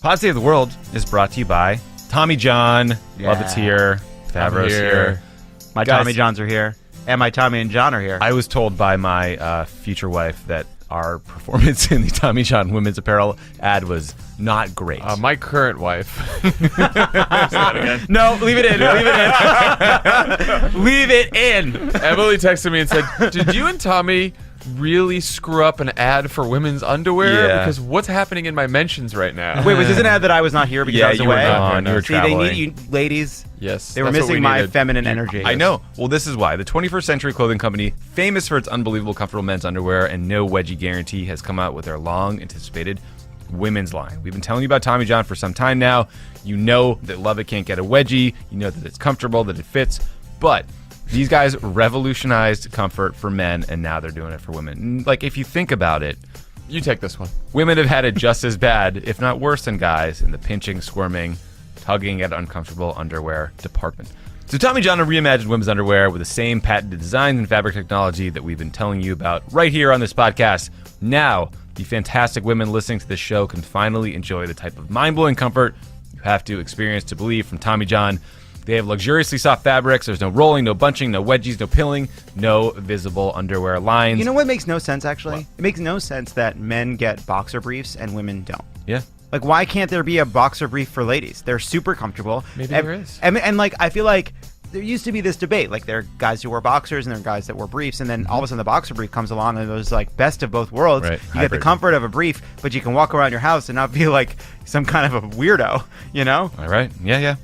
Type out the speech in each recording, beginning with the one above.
Pod State of the World is brought to you by Tommy Jon. Lovett's here. Favreau's here. My Guys, Tommy Johns are here. And my Tommy and John are here. I was told by my future wife that our performance in the Tommy Jon women's apparel ad was not great. My current wife. No, leave it in. Leave it in. Leave it in. Emily texted me and said, did you and Tommy really screw up an ad for women's underwear? Yeah. Because what's happening in my mentions right now? Wait, was this an ad that I was not here because I was you were away? gone. You were See, they traveling. need you, ladies. Yes. They were that's what missing we my needed. feminine energy. I know. Well, this is why. The 21st Century Clothing Company, famous for its unbelievable comfortable men's underwear and no wedgie guarantee, has come out with their long-anticipated women's line. We've been telling you about Tommy Jon for some time now. You know that Lovett can't get a wedgie. You know that it's comfortable, that it fits. But these guys revolutionized comfort for men, and now they're doing it for women. Like, if you think about it, You take this one. women have had it just as bad, if not worse than guys, in the pinching, squirming, tugging at uncomfortable underwear department. So Tommy Jon reimagined women's underwear with the same patented designs and fabric technology that we've been telling you about right here on this podcast. Now, the fantastic women listening to this show can finally enjoy the type of mind-blowing comfort you have to experience to believe from Tommy Jon. They have luxuriously soft fabrics. There's no rolling, no bunching, no wedgies, no pilling, no visible underwear lines. You know what makes no sense, actually? What? It makes no sense that men get boxer briefs and women don't. Yeah. Like, why can't there be a boxer brief for ladies? They're super comfortable. Maybe there is. And like, I feel like there used to be this debate. Like, there are guys who wear boxers and there are guys that wear briefs. And then all of a sudden the boxer brief comes along and it was like best of both worlds. Right. You get the Hybrid. comfort of a brief, but you can walk around your house and not feel like some kind of a weirdo, you know? All right. Yeah.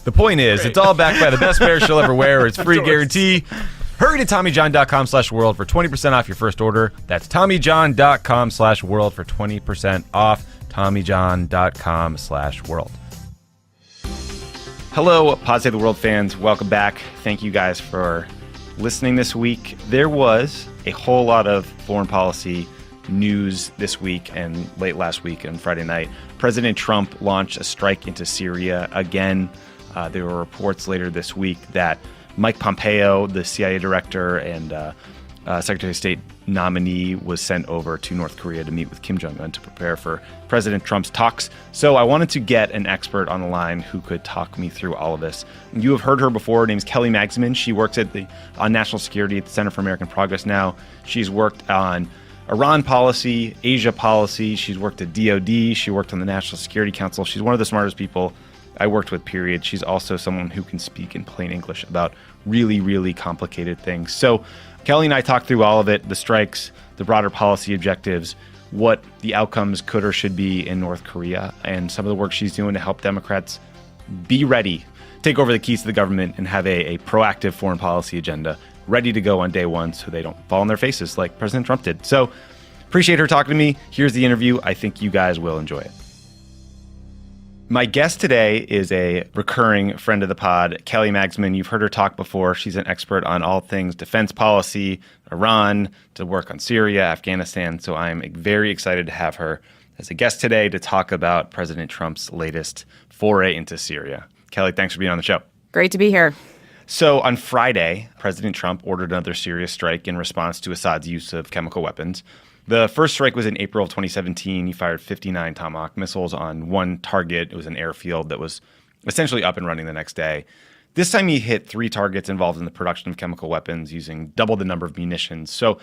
The point is, it's all backed by the best pair she'll ever wear. It's free guarantee. Hurry to TommyJohn.com/world for 20% off your first order. That's TommyJohn.com/world for 20% off. TommyJohn.com/world. Hello, Pod State of the World fans. Welcome back. Thank you guys for listening this week. There was a whole lot of foreign policy news this week and late last week on Friday night. President Trump launched a strike into Syria again. There were reports later this week that Mike Pompeo, the CIA director and Secretary of State nominee, was sent over to North Korea to meet with Kim Jong-un to prepare for President Trump's talks. So I wanted to get an expert on the line who could talk me through all of this. You have heard her before. Her name's Kelly Magsamen. She works on national security at the Center for American Progress now. She's worked on Iran policy, Asia policy. She's worked at DOD. She worked on the National Security Council. She's one of the smartest people I worked with, period. She's also someone who can speak in plain English about really, really complicated things. So Kelly and I talked through all of it, the strikes, the broader policy objectives, what the outcomes could or should be in North Korea, and some of the work she's doing to help Democrats be ready, take over the keys to the government, and have a proactive foreign policy agenda ready to go on day one so they don't fall on their faces like President Trump did. So appreciate her talking to me. Here's the interview. I think you guys will enjoy it. My guest today is a recurring friend of the pod, Kelly Magsamen. You've heard her talk before. She's an expert on all things defense policy, Iran, to work on Syria, Afghanistan. So I'm very excited to have her as a guest today to talk about President Trump's latest foray into Syria. Kelly, thanks for being on the show. Great to be here. So on Friday, President Trump ordered another Syria strike in response to Assad's use of chemical weapons. The first strike was in April of 2017. He fired 59 Tomahawk missiles on one target. It was an airfield that was essentially up and running the next day. This time he hit 3 targets involved in the production of chemical weapons using double the number of munitions. So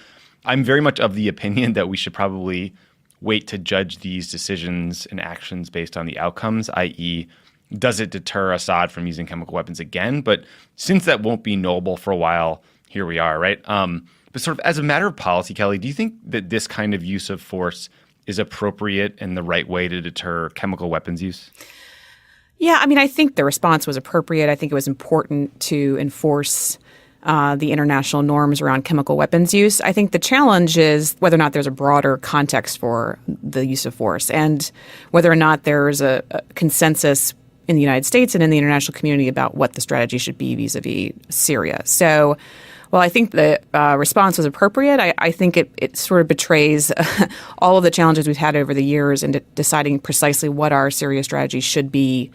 I'm very much of the opinion that we should probably wait to judge these decisions and actions based on the outcomes, i.e., does it deter Assad from using chemical weapons again? But since that won't be knowable for a while, here we are, right? But sort of as a matter of policy, Kelly, do you think that this kind of use of force is appropriate and the right way to deter chemical weapons use? Yeah, I mean, I think the response was appropriate. I think it was important to enforce the international norms around chemical weapons use. I think the challenge is whether or not there's a broader context for the use of force and whether or not there's a consensus in the United States and in the international community about what the strategy should be vis-a-vis Syria. So while I think the response was appropriate, I think it sort of betrays all of the challenges we've had over the years in deciding precisely what our Syria strategy should be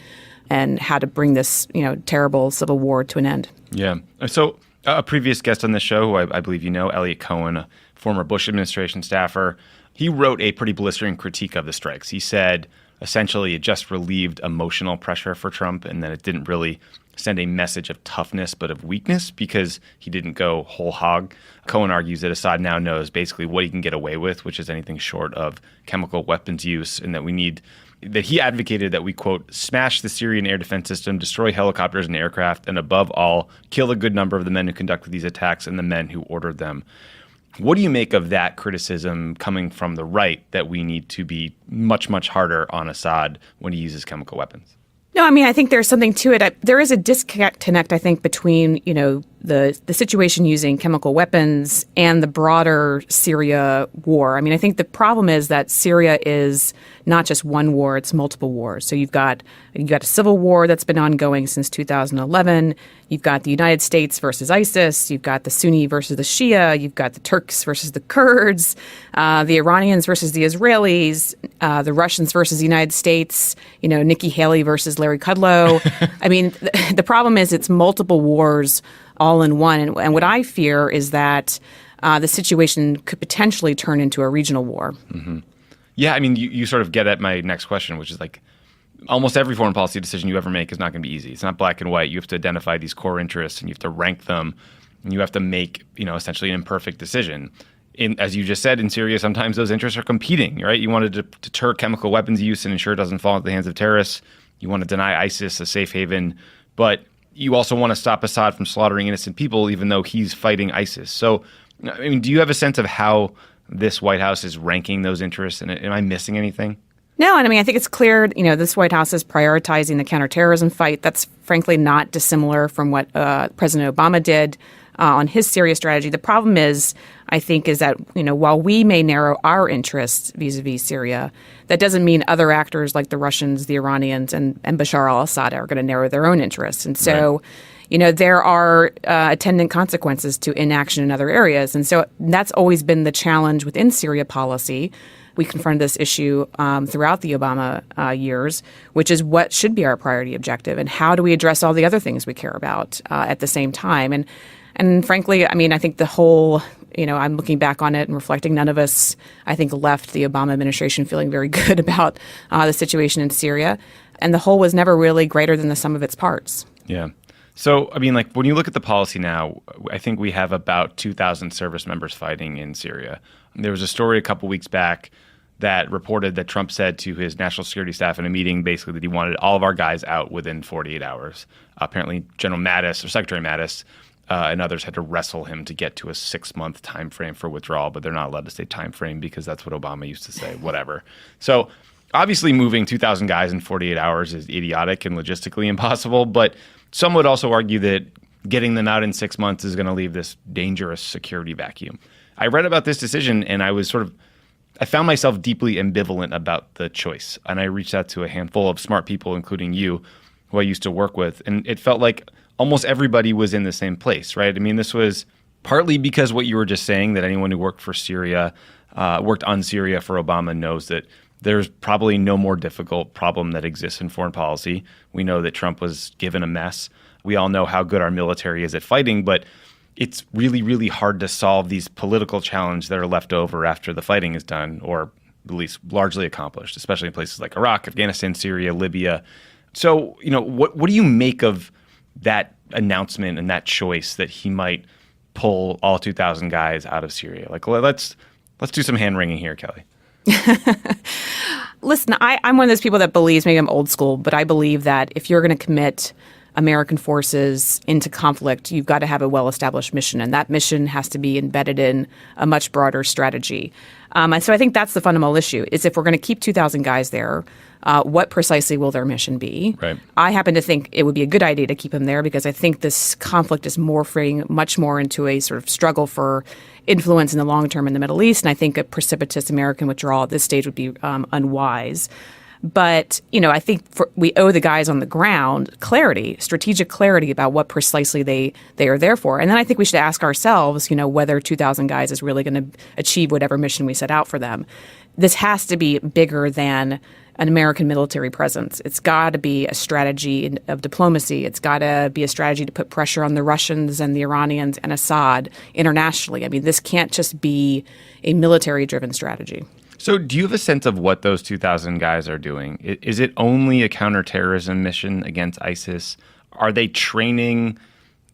and how to bring this, terrible civil war to an end. Yeah. So a previous guest on the show, who I believe you know, Elliot Cohen, a former Bush administration staffer, he wrote a pretty blistering critique of the strikes. He said, essentially it just relieved emotional pressure for Trump, and then it didn't really send a message of toughness but of weakness because he didn't go whole hog. Cohen argues that Assad now knows basically what he can get away with, which is anything short of chemical weapons use, and that he advocated that we, quote, smash the Syrian air defense system, destroy helicopters and aircraft, and above all, kill a good number of the men who conducted these attacks and the men who ordered them. What do you make of that criticism coming from the right that we need to be much, much harder on Assad when he uses chemical weapons? No, I mean, I think there's something to it. There is a disconnect, I think, between, the situation using chemical weapons and the broader Syria war. I mean, I think the problem is that Syria is not just one war, it's multiple wars. So you've got a civil war that's been ongoing since 2011. You've got the United States versus ISIS. You've got the Sunni versus the Shia. You've got the Turks versus the Kurds, the Iranians versus the Israelis, the Russians versus the United States, Nikki Haley versus Larry Kudlow. I mean, the problem is it's multiple wars all in one. And what I fear is that the situation could potentially turn into a regional war. Mm-hmm. Yeah, I mean, you sort of get at my next question, which is like almost every foreign policy decision you ever make is not going to be easy. It's not black and white. You have to identify these core interests and you have to rank them and you have to make, essentially an imperfect decision. As you just said, in Syria, sometimes those interests are competing, right? You want to deter chemical weapons use and ensure it doesn't fall into the hands of terrorists. You want to deny ISIS a safe haven, but you also want to stop Assad from slaughtering innocent people, even though he's fighting ISIS. So, I mean, do you have a sense of how this White House is ranking those interests? And am I missing anything? No, and I mean, I think it's clear, this White House is prioritizing the counterterrorism fight. That's frankly not dissimilar from what President Obama did on his Syria strategy. The problem is, I think, is that, while we may narrow our interests vis-a-vis Syria, that doesn't mean other actors like the Russians, the Iranians, and Bashar al-Assad are going to narrow their own interests. And so, right. There are attendant consequences to inaction in other areas. And so that's always been the challenge within Syria policy. We confronted this issue throughout the Obama years, which is what should be our priority objective, and how do we address all the other things we care about at the same time. And frankly, I mean, I think the whole, I'm looking back on it and reflecting, none of us, I think, left the Obama administration feeling very good about the situation in Syria. And the whole was never really greater than the sum of its parts. Yeah. So, I mean, like, when you look at the policy now, I think we have about 2,000 service members fighting in Syria. There was a story a couple weeks back that reported that Trump said to his national security staff in a meeting basically that he wanted all of our guys out within 48 hours. Apparently, General Mattis, or Secretary Mattis, and others had to wrestle him to get to a 6-month time frame for withdrawal, but they're not allowed to say time frame because that's what Obama used to say, whatever. So obviously moving 2,000 guys in 48 hours is idiotic and logistically impossible, but some would also argue that getting them out in 6 months is going to leave this dangerous security vacuum. I read about this decision and I found myself deeply ambivalent about the choice. And I reached out to a handful of smart people, including you, who I used to work with. And it felt like almost everybody was in the same place, right? I mean, this was partly because what you were just saying, that anyone who worked for Syria, worked on Syria for Obama knows that there's probably no more difficult problem that exists in foreign policy. We know that Trump was given a mess. We all know how good our military is at fighting, but it's really, really hard to solve these political challenges that are left over after the fighting is done, or at least largely accomplished, especially in places like Iraq, Afghanistan, Syria, Libya. So, what do you make of that announcement and that choice that he might pull all 2,000 guys out of Syria? Like, let's do some hand wringing here, Kelly. Listen, I'm one of those people that believes, maybe I'm old school, but I believe that if you're going to commit American forces into conflict, you've got to have a well-established mission, and that mission has to be embedded in a much broader strategy. And so I think that's the fundamental issue, is if we're going to keep 2,000 guys there, what precisely will their mission be? Right. I happen to think it would be a good idea to keep them there because I think this conflict is morphing much more into a sort of struggle for influence in the long term in the Middle East, and I think a precipitous American withdrawal at this stage would be unwise. But, I think we owe the guys on the ground clarity, strategic clarity about what precisely they are there for. And then I think we should ask ourselves, whether 2,000 guys is really going to achieve whatever mission we set out for them. This has to be bigger than an American military presence. It's got to be a strategy of diplomacy. It's got to be a strategy to put pressure on the Russians and the Iranians and Assad internationally. I mean, this can't just be a military-driven strategy. So do you have a sense of what those 2,000 guys are doing? Is it only a counterterrorism mission against ISIS? Are they training,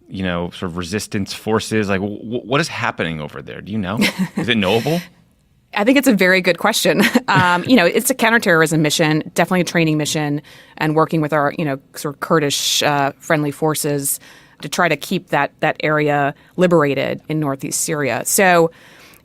sort of resistance forces? Like, what is happening over there? Do you know? Is it knowable? I think it's a very good question. It's a counterterrorism mission, definitely a training mission, and working with our, sort of Kurdish friendly forces to try to keep that area liberated in northeast Syria. So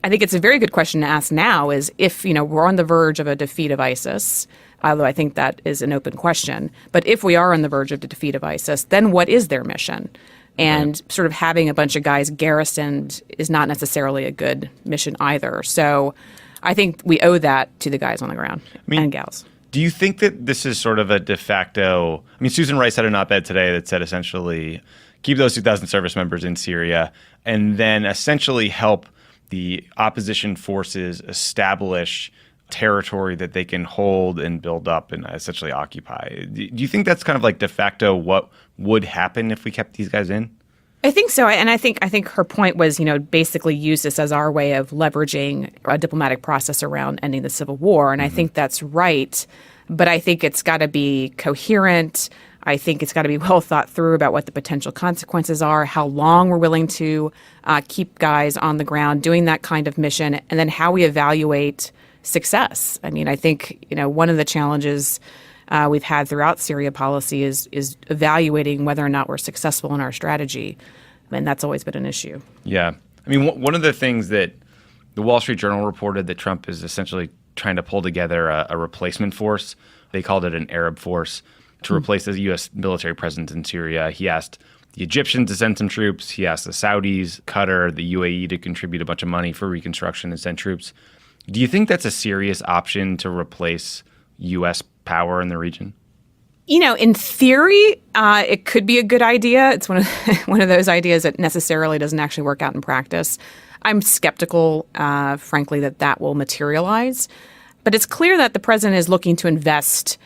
I think it's a very good question to ask now is if, we're on the verge of a defeat of ISIS, although I think that is an open question. But if we are on the verge of the defeat of ISIS, then what is their mission? And sort of having a bunch of guys garrisoned is not necessarily a good mission either. So I think we owe that to the guys on the ground and gals. Do you think that this is sort of a de facto? I mean, Susan Rice had an op-ed today that said essentially keep those 2,000 service members in Syria and then essentially help the opposition forces establish territory that they can hold and build up and essentially occupy. Do you think that's kind of like de facto what would happen if we kept these guys in? I think so. And I think her point was, basically use this as our way of leveraging a diplomatic process around ending the civil war. And I think that's right. But I think it's got to be coherent. I think it's got to be well thought through about what the potential consequences are, how long we're willing to keep guys on the ground doing that kind of mission, and then how we evaluate success. I mean, I think, one of the challenges we've had throughout Syria policy is evaluating whether or not we're successful in our strategy. And that's always been an issue. Yeah. I mean, one of the things that the Wall Street Journal reported that Trump is essentially trying to pull together a replacement force. They called it an Arab force to replace the U.S. military presence in Syria. He asked the Egyptians to send some troops. He asked the Saudis, Qatar, the UAE to contribute a bunch of money for reconstruction and send troops. Do you think that's a serious option to replace U.S. power in the region? In theory, it could be a good idea. It's one of those ideas that necessarily doesn't actually work out in practice. I'm skeptical, frankly, that will materialize. But it's clear that the president is looking to invest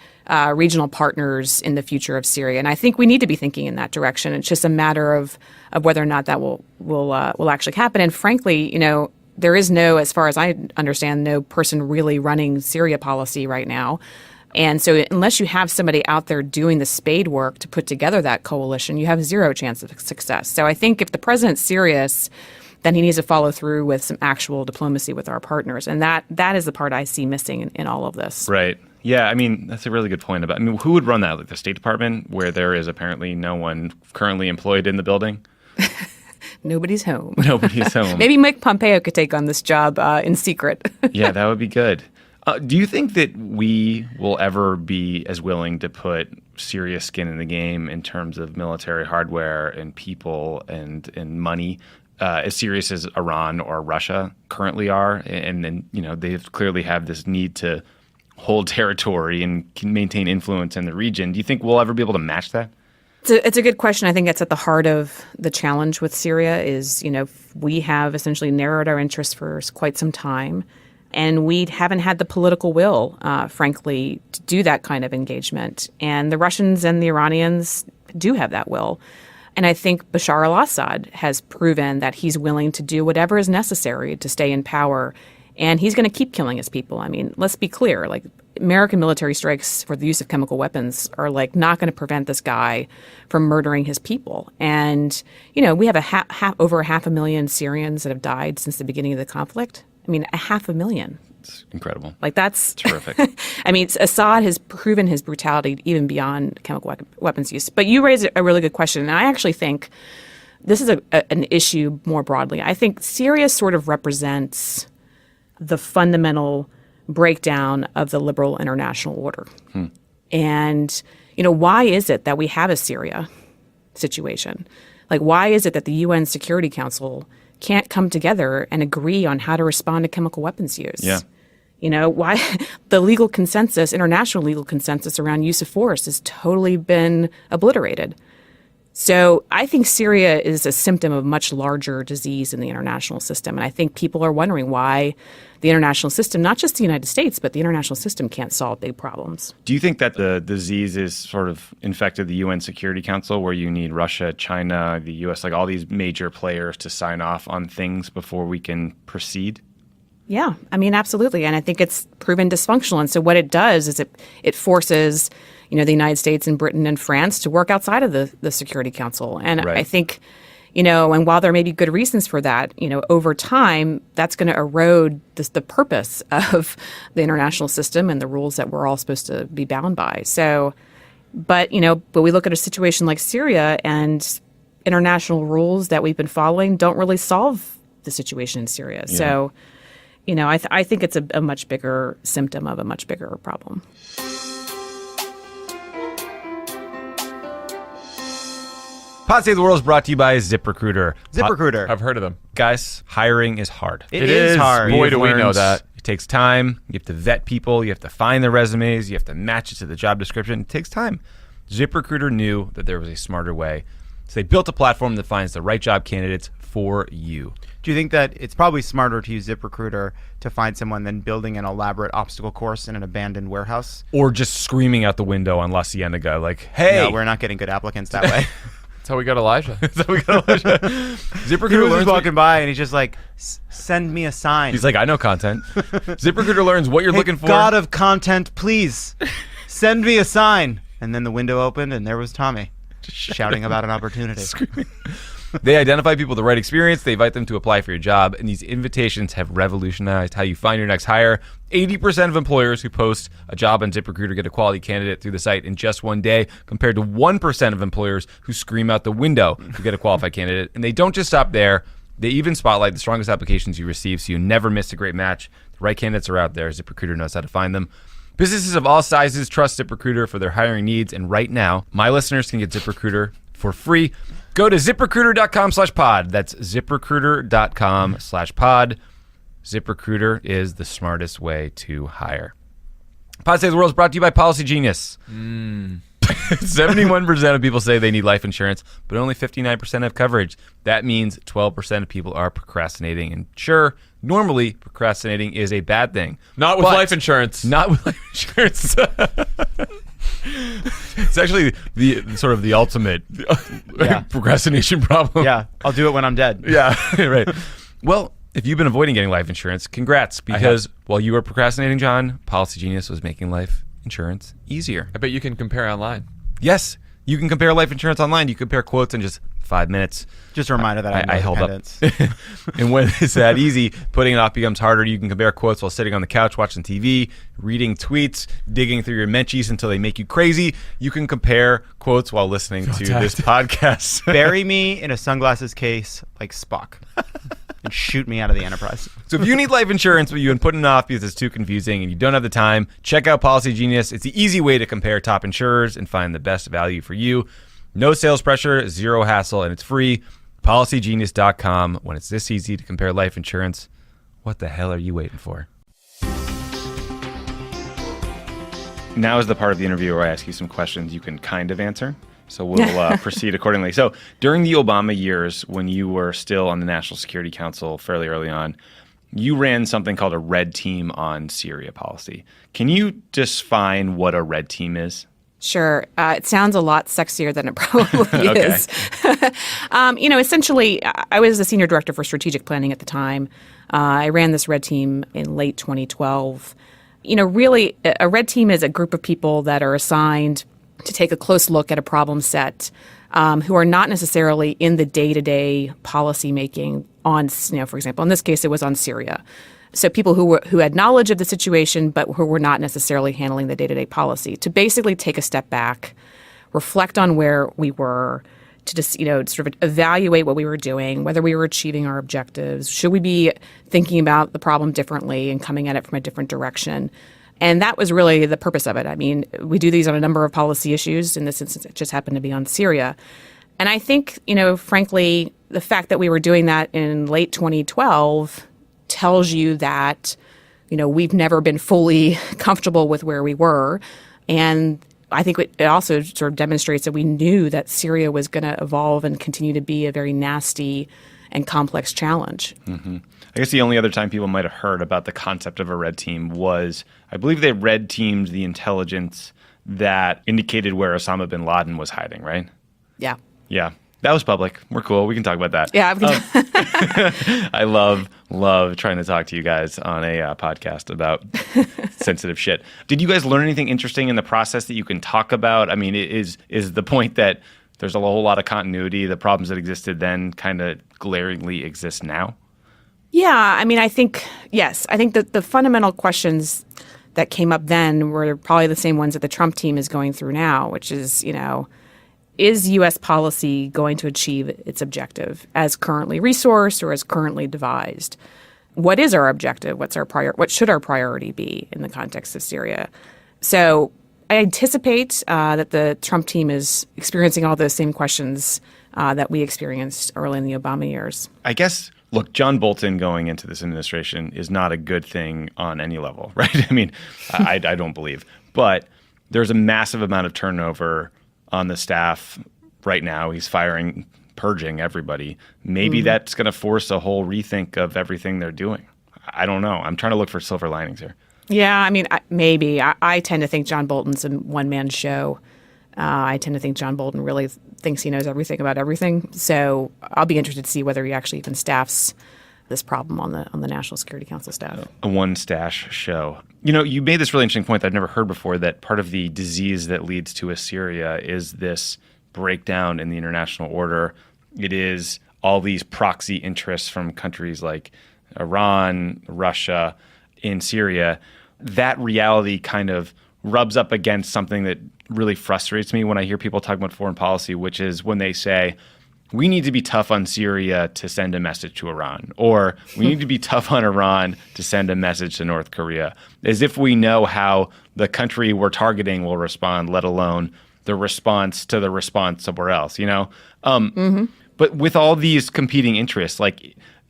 regional partners in the future of Syria, and I think we need to be thinking in that direction. It's just a matter of whether or not that will actually happen. And frankly, there is no, as far as I understand, no person really running Syria policy right now. And so unless you have somebody out there doing the spade work to put together that coalition, you have zero chance of success. So I think if the president's serious, then he needs to follow through with some actual diplomacy with our partners. And that is the part I see missing in all of this. Right. Yeah, I mean, that's a really good point about, who would run that? Like the State Department, where there is apparently no one currently employed in the building? Nobody's home. Nobody's home. Maybe Mike Pompeo could take on this job in secret. Yeah, that would be good. Do you think that we will ever be as willing to put serious skin in the game in terms of military hardware and people and money as serious as Iran or Russia currently are? And then, they clearly have this need to hold territory and can maintain influence in the region. Do you think we'll ever be able to match that? It's a good question. I think it's at the heart of the challenge with Syria is, we have essentially narrowed our interests for quite some time. And we haven't had the political will, frankly, to do that kind of engagement. And the Russians and the Iranians do have that will. And I think Bashar al-Assad has proven that he's willing to do whatever is necessary to stay in power. And he's going to keep killing his people. I mean, let's be clear. Like, American military strikes for the use of chemical weapons are not going to prevent this guy from murdering his people. And, we have over 500,000 Syrians that have died since the beginning of the conflict. 500,000. It's incredible. That's terrific. Assad has proven his brutality even beyond chemical weapons use. But you raise a really good question. And I actually think this is an issue more broadly. I think Syria sort of represents the fundamental breakdown of the liberal international order. And, why is it that we have a Syria situation? Why is it that the UN Security Council can't come together and agree on how to respond to chemical weapons use? Yeah. Why the legal consensus, international legal consensus around use of force has totally been obliterated. So I think Syria is a symptom of much larger disease in the international system. And I think people are wondering why the international system, not just the United States, but the international system can't solve big problems. Do you think that the disease is sort of infected the UN Security Council, where you need Russia, China, the U.S., all these major players to sign off on things before we can proceed? Yeah, I mean, absolutely. And I think it's proven dysfunctional. And so what it does is it forces, the United States and Britain and France to work outside of the Security Council. And Right. I think, and while there may be good reasons for that, over time, that's going to erode the purpose of the international system and the rules that we're all supposed to be bound by. So, but we look at a situation like Syria, and international rules that we've been following don't really solve the situation in Syria. Yeah. So, I think it's a much bigger symptom of a much bigger problem. Pod Save the World is brought to you by ZipRecruiter. ZipRecruiter. I've heard of them. Guys, hiring is hard. It is hard. Boy, We've do we know learned that. It takes time. You have to vet people. You have to find their resumes. You have to match it to the job description. It takes time. ZipRecruiter knew that there was a smarter way. So they built a platform that finds the right job candidates for you. Do you think that it's probably smarter to use ZipRecruiter to find someone than building an elaborate obstacle course in an abandoned warehouse? Or just screaming out the window on La Cienega like, hey. No, we're not getting good applicants that way. That's how we got Elijah. ZipRecruiter He was learns just what- walking by and he's just like, send me a sign. He's like, I know content. ZipRecruiter learns what you're hey, looking for. God of content, please send me a sign. And then the window opened and there was Tommy shouting about an opportunity. They identify people with the right experience. They invite them to apply for your job. And these invitations have revolutionized how you find your next hire. 80% of employers who post a job on ZipRecruiter get a quality candidate through the site in just one day, compared to 1% of employers who scream out the window to get a qualified candidate. And they don't just stop there. They even spotlight the strongest applications you receive, so you never miss a great match. The right candidates are out there. ZipRecruiter knows how to find them. Businesses of all sizes trust ZipRecruiter for their hiring needs. And right now, my listeners can get ZipRecruiter for free. Go to ZipRecruiter.com/pod. That's ZipRecruiter.com/pod. ZipRecruiter is the smartest way to hire. Pod Save the World is brought to you by Policy Genius. 71% of people say they need life insurance, but only 59% have coverage. That means 12% of people are procrastinating. And sure, normally procrastinating is a bad thing. Not with But life insurance. Not with life insurance. It's actually the sort of the ultimate procrastination problem. Yeah, I'll do it when I'm dead. Yeah, right. Well, if you've been avoiding getting life insurance, congrats, because while you were procrastinating, John, Policy Genius was making life insurance easier. I bet you can compare online. Yes, you can compare life insurance online. You compare quotes in just 5 minutes. Just a reminder that I held up. independence. And when it's that easy, putting it off becomes harder. You can compare quotes while sitting on the couch watching TV, reading tweets, digging through your Menchies until they make you crazy. You can compare quotes while listening to this podcast. Bury me in a sunglasses case like Spock and shoot me out of the Enterprise. So if you need life insurance, but you've been putting it off because it's too confusing and you don't have the time, check out Policy Genius. It's the easy way to compare top insurers and find the best value for you. No sales pressure, zero hassle, and it's free. PolicyGenius.com. When it's this easy to compare life insurance, what the hell are you waiting for? Now is the part of the interview where I ask you some questions you can kind of answer. So we'll proceed accordingly. So during the Obama years, when you were still on the National Security Council fairly early on, you ran something called a red team on Syria policy. Can you define what a red team is? Sure. It sounds a lot sexier than it probably Okay. is. Essentially, I was the senior director for strategic planning at the time. I ran this red team in late 2012. Really, a red team is a group of people that are assigned to take a close look at a problem set who are not necessarily in the day-to-day policy making on, for example, in this case, it was on Syria. So people who had knowledge of the situation, but who were not necessarily handling the day-to-day policy, to basically take a step back, reflect on where we were, to just, sort of evaluate what we were doing, whether we were achieving our objectives. Should we be thinking about the problem differently and coming at it from a different direction? And that was really the purpose of it. I mean, we do these on a number of policy issues. In this instance, it just happened to be on Syria. And I think, frankly, the fact that we were doing that in late 2012 tells you that, we've never been fully comfortable with where we were. And I think it also sort of demonstrates that we knew that Syria was going to evolve and continue to be a very nasty and complex challenge. Mm-hmm. I guess the only other time people might have heard about the concept of a red team was, I believe they red teamed the intelligence that indicated where Osama bin Laden was hiding, right? Yeah. Yeah. That was public. We're cool. We can talk about that. Yeah. I love trying to talk to you guys on a podcast about sensitive shit. Did you guys learn anything interesting in the process that you can talk about? I mean, is the point that there's a whole lot of continuity, the problems that existed then kind of glaringly exist now? Yeah, I mean, I think, yes. I think that the fundamental questions that came up then were probably the same ones that the Trump team is going through now, which is, is U.S. policy going to achieve its objective as currently resourced or as currently devised? What is our objective? What should our priority be in the context of Syria? So I anticipate that the Trump team is experiencing all those same questions that we experienced early in the Obama years. I guess, look, John Bolton going into this administration is not a good thing on any level, right? I mean, I don't believe. But there's a massive amount of turnover on the staff right now. He's purging everybody. Maybe that's going to force a whole rethink of everything they're doing. I don't know. I'm trying to look for silver linings here. Yeah, I mean, maybe. I tend to think John Bolton's a one-man show. I tend to think John Bolton really thinks he knows everything about everything. So I'll be interested to see whether he actually even staffs this problem on the National Security Council staff. A one-stash show. You made this really interesting point that I'd never heard before, that part of the disease that leads to a Syria is this breakdown in the international order. It is all these proxy interests from countries like Iran, Russia, in Syria. That reality kind of rubs up against something that really frustrates me when I hear people talk about foreign policy, which is when they say, we need to be tough on Syria to send a message to Iran, or we need to be tough on Iran to send a message to North Korea, as if we know how the country we're targeting will respond, let alone the response to the response somewhere else, But with all these competing interests,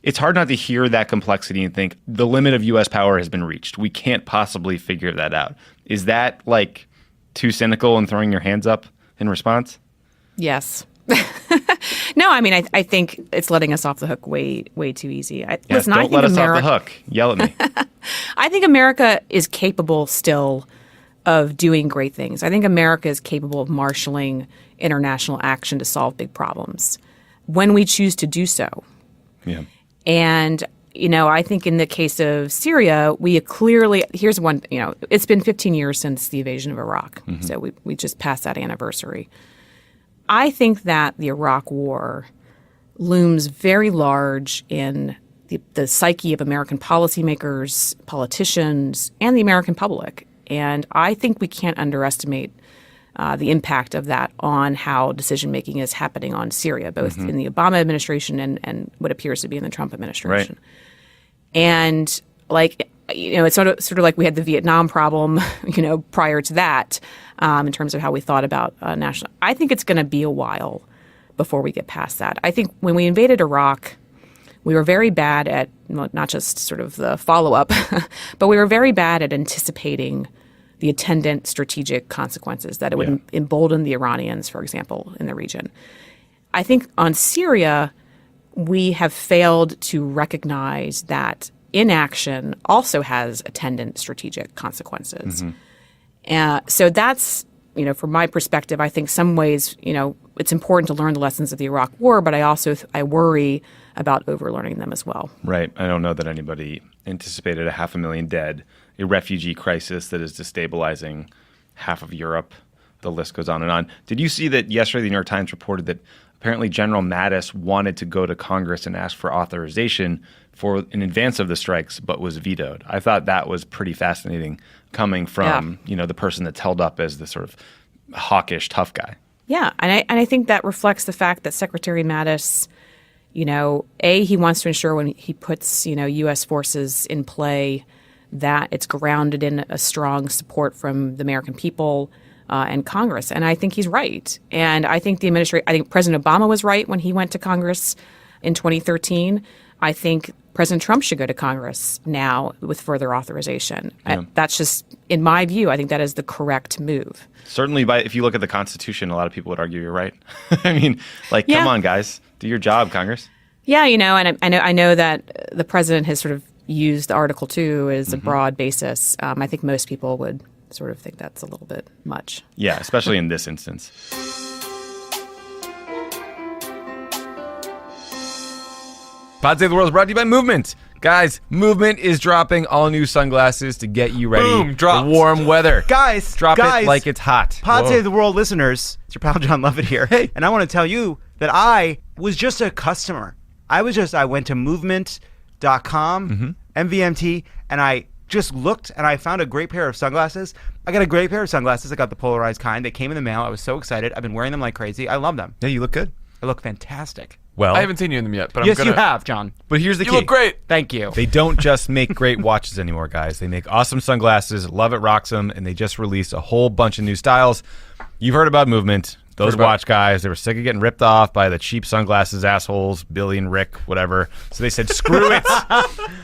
it's hard not to hear that complexity and think the limit of U.S. power has been reached. We can't possibly figure that out. Is that too cynical and throwing your hands up in response? Yes. No, I mean, I think it's letting us off the hook way too easy. Listen, don't let us off the hook. Yell at me. I think America is capable still of doing great things. I think America is capable of marshaling international action to solve big problems when we choose to do so. Yeah. And, I think in the case of Syria, we clearly – here's one – it's been 15 years since the invasion of Iraq. Mm-hmm. So we just passed that anniversary. I think that the Iraq War looms very large in the psyche of American policymakers, politicians, and the American public. And I think we can't underestimate the impact of that on how decision-making is happening on Syria, both in the Obama administration and what appears to be in the Trump administration. Right. And it's sort of like we had the Vietnam problem, prior to that, in terms of how we thought about national. I think it's going to be a while before we get past that. I think when we invaded Iraq, we were very bad at not just sort of the follow-up, but we were very bad at anticipating the attendant strategic consequences that it would embolden the Iranians, for example, in the region. I think on Syria, we have failed to recognize that inaction also has attendant strategic consequences. So that's, from my perspective, I think some ways, it's important to learn the lessons of the Iraq War, but I worry about overlearning them as well. Right. I don't know that anybody anticipated 500,000 dead, a refugee crisis that is destabilizing half of Europe. The list goes on and on. Did you see that yesterday the New York Times reported that apparently General Mattis wanted to go to Congress and ask for authorization in advance of the strikes, but was vetoed? I thought that was pretty fascinating coming from, the person that's held up as the sort of hawkish, tough guy. Yeah, and I think that reflects the fact that Secretary Mattis, he wants to ensure when he puts, U.S. forces in play that it's grounded in a strong support from the American people and Congress. And I think he's right. And I think I think President Obama was right when he went to Congress in 2013. I think President Trump should go to Congress now with further authorization. Yeah. That's just, in my view, I think that is the correct move. Certainly, if you look at the Constitution, a lot of people would argue you're right. I mean, come on, guys, do your job, Congress. Yeah, and I know that the president has sort of used Article 2 as a broad basis. I think most people would sort of think that's a little bit much. Yeah, especially in this instance. Pod Save the World is brought to you by Movement. Guys, Movement is dropping all new sunglasses to get you ready Boom, for dropped. warm weather. Guys, Drop it like it's hot. Pod Whoa. Save the World listeners, it's your pal Jon Lovett here. Hey. And I want to tell you that I was just a customer. I went to movement.com, MVMT, and I just looked and I found a great pair of sunglasses. I got a great pair of sunglasses. I got the polarized kind. They came in the mail. I was so excited. I've been wearing them like crazy. I love them. Yeah, you look good. I look fantastic. Well, I haven't seen you in them yet, but Yes, I'm gonna. you have, John. but here's the You key. look great. Thank you. They don't just make great watches anymore, guys. They make awesome sunglasses. Lovett rocks them, and they just released a whole bunch of new styles. You've heard about Movement. Those Heard about watch guys, they were sick of getting ripped off by the cheap sunglasses assholes, Billy and Rick, whatever. So they said, screw it.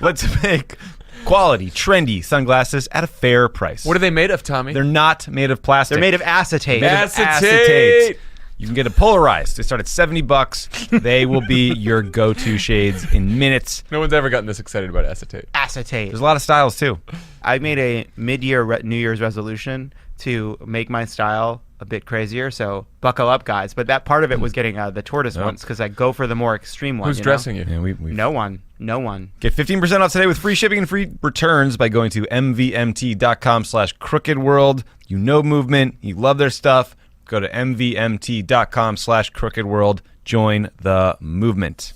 Let's make quality, trendy sunglasses at a fair price. What are they made of, Tommy? They're not made of plastic. They're made of acetate. Made of Acetate. You can get a polarized. They start at $70. They will be your go-to shades in minutes. No one's ever gotten this excited about acetate. Acetate. There's a lot of styles, too. I made a mid-year New Year's resolution to make my style a bit crazier, so buckle up, guys. But that part of it was getting the tortoise ones, because I go for the more extreme ones. Who's dressing you? Yeah, we No one. Get Get 15% off today with free shipping and free returns by going to mvmt.com/crookedworld. You know Movement. You love their stuff. Go to mvmt.com/crookedworld. Join the movement.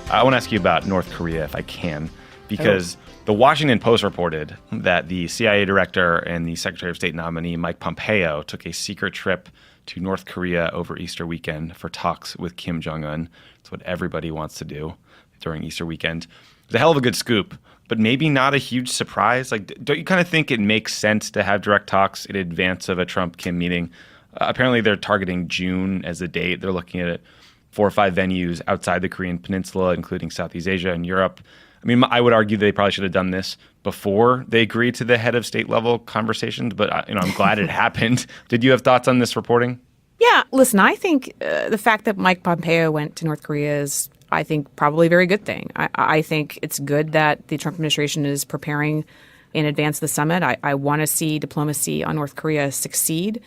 I want to ask you about North Korea, if I can, because the Washington Post reported that the CIA director and the Secretary of State nominee, Mike Pompeo, took a secret trip to North Korea over Easter weekend for talks with Kim Jong-un. It's what everybody wants to do during Easter weekend. It's a hell of a good scoop, but maybe not a huge surprise. Like, don't you kind of think it makes sense to have direct talks in advance of a Trump-Kim meeting? Apparently, they're targeting June as a date. They're looking at 4 or 5 venues outside the Korean Peninsula, including Southeast Asia and Europe. I mean, I would argue they probably should have done this before they agreed to the head of state level conversations, but I'm glad it happened. Did you have thoughts on this reporting? Yeah, listen, I think the fact that Mike Pompeo went to North Korea is, I think, probably a very good thing. I think it's good that the Trump administration is preparing in advance of the summit. I want to see diplomacy on North Korea succeed.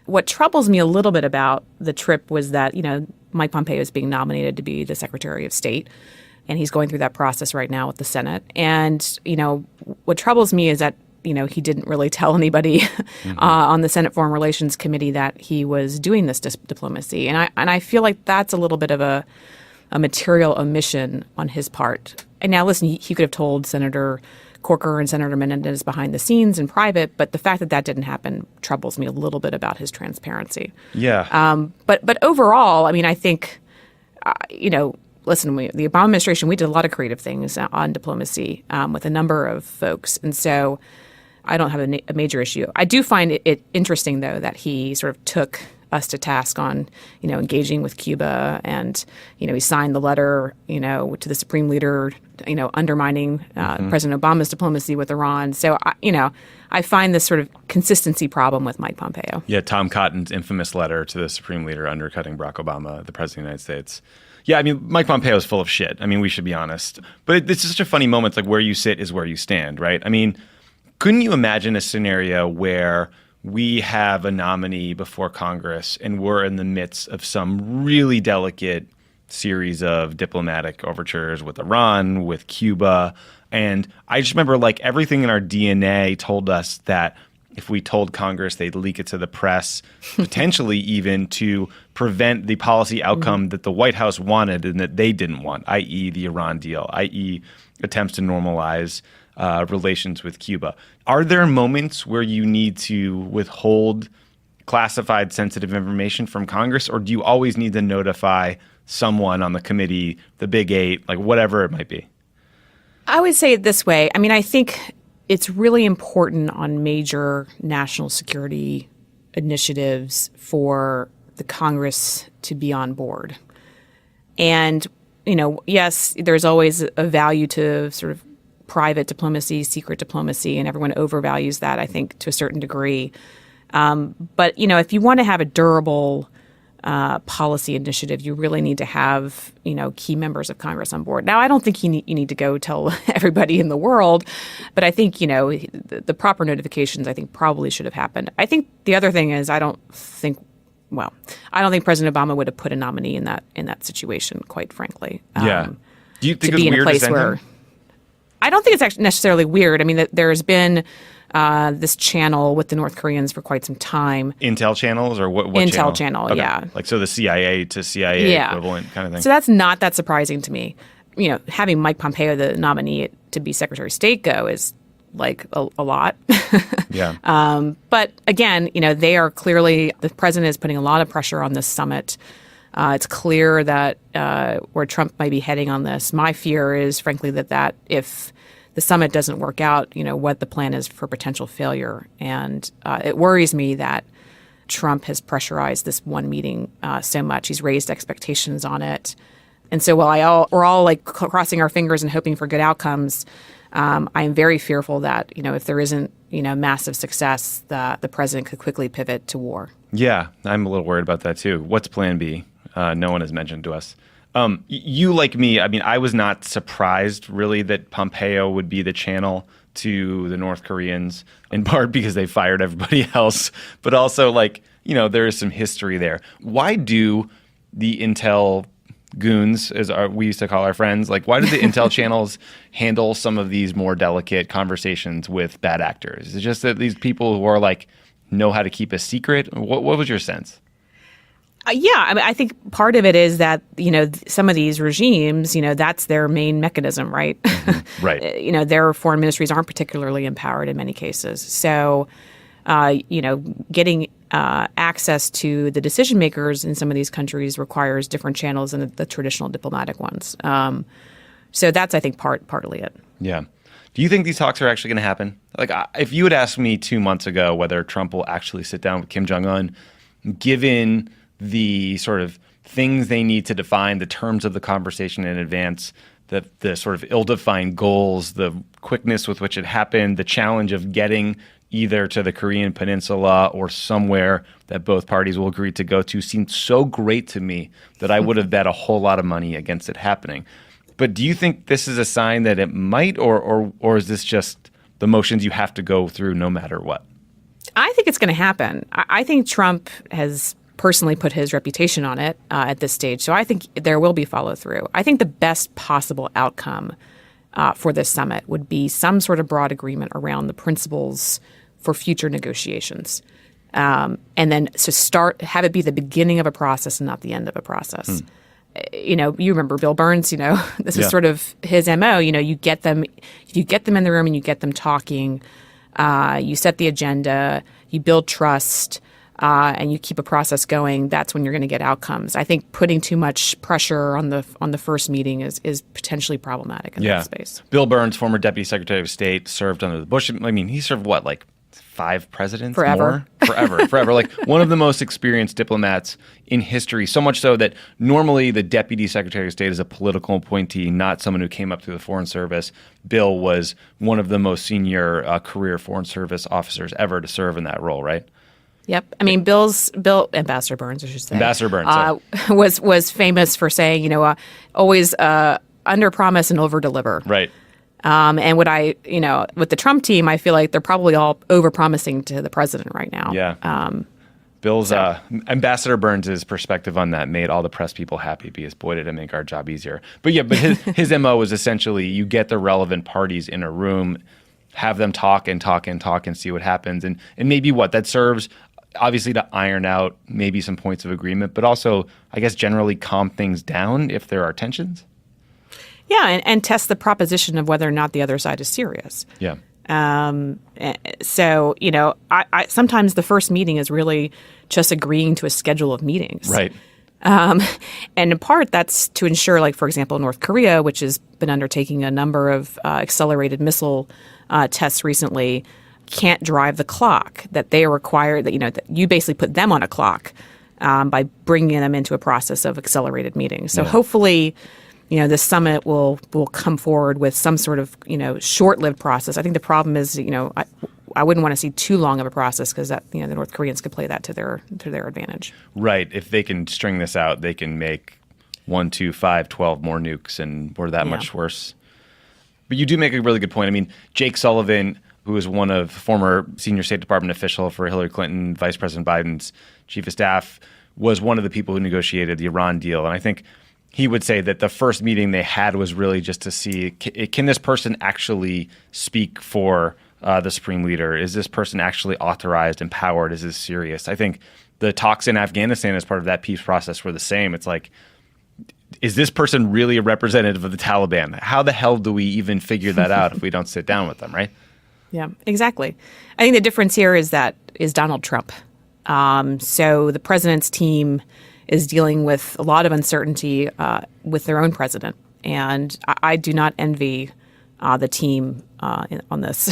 What troubles me a little bit about the trip was that, Mike Pompeo is being nominated to be the Secretary of State, and he's going through that process right now with the Senate. And, what troubles me is that, he didn't really tell anybody on the Senate Foreign Relations Committee that he was doing this diplomacy. And I feel like that's a little bit of a material omission on his part. And now, listen, he could have told Senator Corker and Senator Menendez behind the scenes in private, but the fact that didn't happen troubles me a little bit about his transparency. Yeah. But overall, I mean, I think, listen, the Obama administration, we did a lot of creative things on diplomacy with a number of folks. And so I don't have a major issue. I do find it interesting, though, that he sort of took us to task on, engaging with Cuba, and, he signed the letter, to the Supreme Leader, undermining President Obama's diplomacy with Iran. So, I find this sort of consistency problem with Mike Pompeo. Yeah, Tom Cotton's infamous letter to the Supreme Leader undercutting Barack Obama, the President of the United States. Yeah, I mean, Mike Pompeo is full of shit. I mean, we should be honest. But it's such a funny moment. It's like where you sit is where you stand, right? I mean, couldn't you imagine a scenario where we have a nominee before Congress and we're in the midst of some really delicate series of diplomatic overtures with Iran, with Cuba? And I just remember, like, everything in our DNA told us that if we told Congress, they'd leak it to the press, potentially even to prevent the policy outcome that the White House wanted and that they didn't want, i.e. the Iran deal, i.e. attempts to normalize relations with Cuba. Are there moments where you need to withhold classified sensitive information from Congress, or do you always need to notify someone on the committee, the Big Eight, like whatever it might be? I would say it this way. I mean, I think it's really important on major national security initiatives for the Congress to be on board. And, yes, there's always a value to sort of private diplomacy, secret diplomacy, and everyone overvalues that, I think, to a certain degree. But, if you want to have a durable policy initiative, you really need to have, key members of Congress on board. Now, I don't think you need to go tell everybody in the world, but I think, the proper notifications, I think, probably should have happened. I think the other thing is I don't think well, I don't think President Obama would have put a nominee in that situation, quite frankly. Yeah. Do you think to it's be in a weird place to send where him? I don't think it's actually necessarily weird. I mean, there's been this channel with the North Koreans for quite some time. Intel channels or what Intel channel, Okay. yeah. Like, so the CIA to CIA equivalent kind of thing. So that's not that surprising to me. Having Mike Pompeo, the nominee to be Secretary of State, go is like a lot. Yeah. But again, they are clearly, the president is putting a lot of pressure on this summit. It's clear that where Trump might be heading on this. My fear is, frankly, that if the summit doesn't work out, what the plan is for potential failure. And it worries me that Trump has pressurized this one meeting so much. He's raised expectations on it. And so while we're all like crossing our fingers and hoping for good outcomes, I am very fearful that, if there isn't, massive success, the president could quickly pivot to war. Yeah, I'm a little worried about that too. What's plan B? No one has mentioned to us. You, like me, I mean, I was not surprised really that Pompeo would be the channel to the North Koreans, in part because they fired everybody else, but also there is some history there. Why do the Intel goons, as we used to call our friends, why do the Intel channels handle some of these more delicate conversations with bad actors? Is it just that these people who are know how to keep a secret? What was your sense? Yeah, I mean, I think part of it is that, some of these regimes, that's their main mechanism, right? Mm-hmm. Right. Their foreign ministries aren't particularly empowered in many cases. So, getting access to the decision makers in some of these countries requires different channels than the traditional diplomatic ones. So that's, I think, partly it. Yeah. Do you think these talks are actually going to happen? If you had asked me 2 months ago whether Trump will actually sit down with Kim Jong-un, given the sort of things they need to define, the terms of the conversation in advance, the sort of ill-defined goals, the quickness with which it happened, the challenge of getting either to the Korean Peninsula or somewhere that both parties will agree to go to, seemed so great to me that I would have bet a whole lot of money against it happening. But do you think this is a sign that it might, or is this just the motions you have to go through no matter what? I think it's going to happen. I think Trump has personally put his reputation on it at this stage. So I think there will be follow through. I think the best possible outcome for this summit would be some sort of broad agreement around the principles for future negotiations. And then have it be the beginning of a process and not the end of a process. You remember Bill Burns, this was sort of his MO. You get them in the room and you get them talking. You set the agenda, you build trust, and you keep a process going. That's when you're going to get outcomes. I think putting too much pressure on the first meeting is potentially problematic in that space. Bill Burns, former Deputy Secretary of State, served under the Bush. I mean, he served 5 presidents? Forever. More? Forever. One of the most experienced diplomats in history, so much so that normally the Deputy Secretary of State is a political appointee, not someone who came up through the Foreign Service. Bill was one of the most senior career Foreign Service officers ever to serve in that role, right? Yep. I mean, Ambassador Burns, I should say. Ambassador Burns. Was famous for saying, always under promise and over deliver. Right. And with the Trump team, I feel like they're probably all over promising to the president right now. Yeah. Bill's Ambassador Burns' perspective on that made all the press people happy because boy did it make our job easier. But his MO was essentially you get the relevant parties in a room, have them talk and see what happens, and maybe that serves obviously to iron out maybe some points of agreement, but also I guess generally calm things down if there are tensions. Yeah, and test the proposition of whether or not the other side is serious. Yeah. So, I sometimes the first meeting is really just agreeing to a schedule of meetings. Right. And in part, that's to ensure, for example, North Korea, which has been undertaking a number of accelerated missile tests recently, can't drive the clock, that they are required, that you basically put them on a clock by bringing them into a process of accelerated meetings. So hopefully this summit will come forward with some sort of, short-lived process. I think the problem is, I wouldn't want to see too long of a process because that, the North Koreans could play that to their advantage. Right. If they can string this out, they can make 1, 2, 5, 12 more nukes, and we're that much worse. But you do make a really good point. I mean, Jake Sullivan, who is former senior State Department official for Hillary Clinton, Vice President Biden's chief of staff, was one of the people who negotiated the Iran deal. And I think he would say that the first meeting they had was really just to see, can this person actually speak for the supreme leader? Is this person actually authorized, empowered? Is this serious? I think the talks in Afghanistan as part of that peace process were the same. It's like, is this person really a representative of the Taliban? How the hell do we even figure that out if we don't sit down with them, right? Yeah, exactly. I think the difference here is Donald Trump. So the president's team is dealing with a lot of uncertainty with their own president. And I do not envy the team on this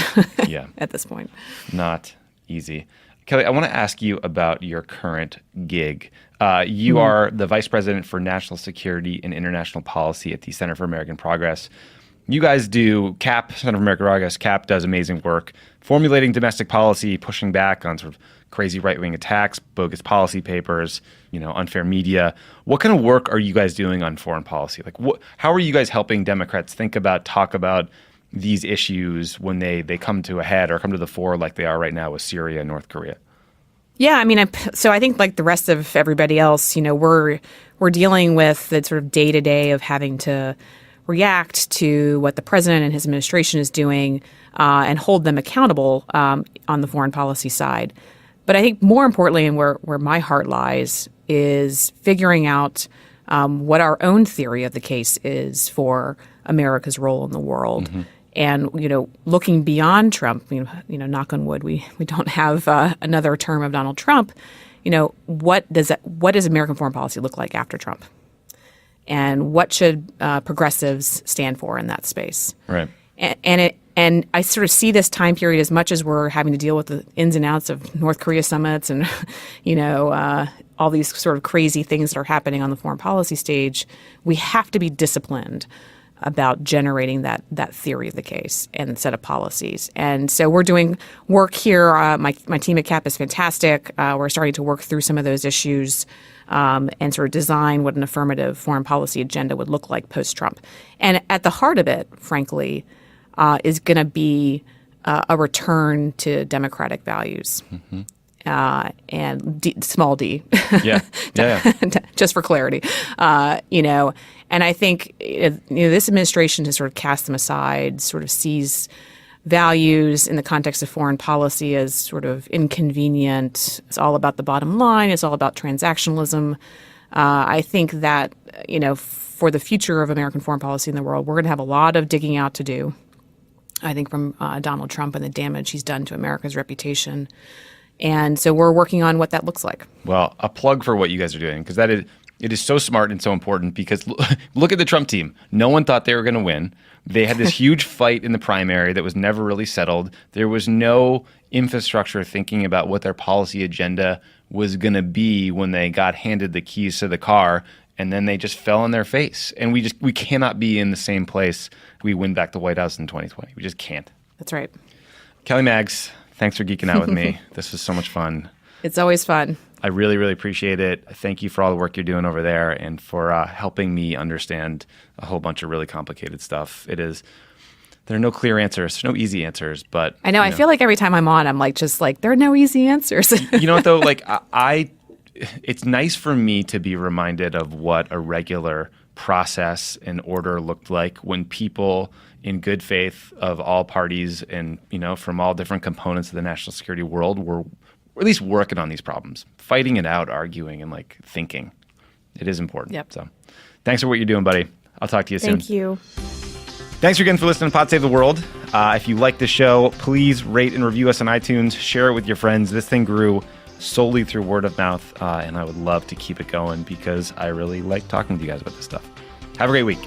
at this point. Not easy. Kelly, I want to ask you about your current gig. You are the Vice President for National Security and International Policy at the Center for American Progress. You guys do CAP, Center for American Progress. CAP does amazing work formulating domestic policy, pushing back on sort of crazy right-wing attacks, bogus policy papers, unfair media. What kind of work are you guys doing on foreign policy? Like, how are you guys helping Democrats talk about these issues when they come to a head or come to the fore like they are right now with Syria and North Korea? Yeah, I mean, so I think like the rest of everybody else, we're dealing with the sort of day-to-day of having to react to what the president and his administration is doing and hold them accountable on the foreign policy side. But I think more importantly, and where my heart lies, is figuring out what our own theory of the case is for America's role in the world. Mm-hmm. And, looking beyond Trump, knock on wood, we don't have another term of Donald Trump. What does American foreign policy look like after Trump? And what should progressives stand for in that space? Right. And I sort of see this time period, as much as we're having to deal with the ins and outs of North Korea summits and, all these sort of crazy things that are happening on the foreign policy stage, we have to be disciplined about generating that theory of the case and set of policies. And so we're doing work here. My team at CAP is fantastic. We're starting to work through some of those issues and sort of design what an affirmative foreign policy agenda would look like post-Trump. And at the heart of it, frankly, is going to be a return to democratic values. Mm-hmm. And small d, just for clarity, And I think this administration has sort of cast them aside, sort of sees values in the context of foreign policy as sort of inconvenient. It's all about the bottom line. It's all about transactionalism. I think that for the future of American foreign policy in the world, we're going to have a lot of digging out to do. I think from Donald Trump and the damage he's done to America's reputation. And so we're working on what that looks like. Well, a plug for what you guys are doing, because it is so smart and so important, because look at the Trump team. No one thought they were going to win. They had this huge fight in the primary that was never really settled. There was no infrastructure thinking about what their policy agenda was going to be when they got handed the keys to the car, and then they just fell on their face. And we cannot be in the same place we win back the White House in 2020. We just can't. That's right. Kelly Maggs, thanks for geeking out with me. This was so much fun. It's always fun. I really, really appreciate it. Thank you for all the work you're doing over there and for helping me understand a whole bunch of really complicated stuff. There are no clear answers, no easy answers, but I know. I feel like every time I'm on, I'm there are no easy answers. You know what though? It's nice for me to be reminded of what a regular process and order looked like when people in good faith of all parties and, from all different components of the national security world were at least working on these problems, fighting it out, arguing, and thinking. It is important. Yep. So thanks for what you're doing, buddy. I'll talk to you soon. Thank you. Thanks again for listening to Pod Save the World. If you like the show, please rate and review us on iTunes. Share it with your friends. This thing grew solely through word of mouth, and I would love to keep it going because I really like talking to you guys about this stuff. Have a great week.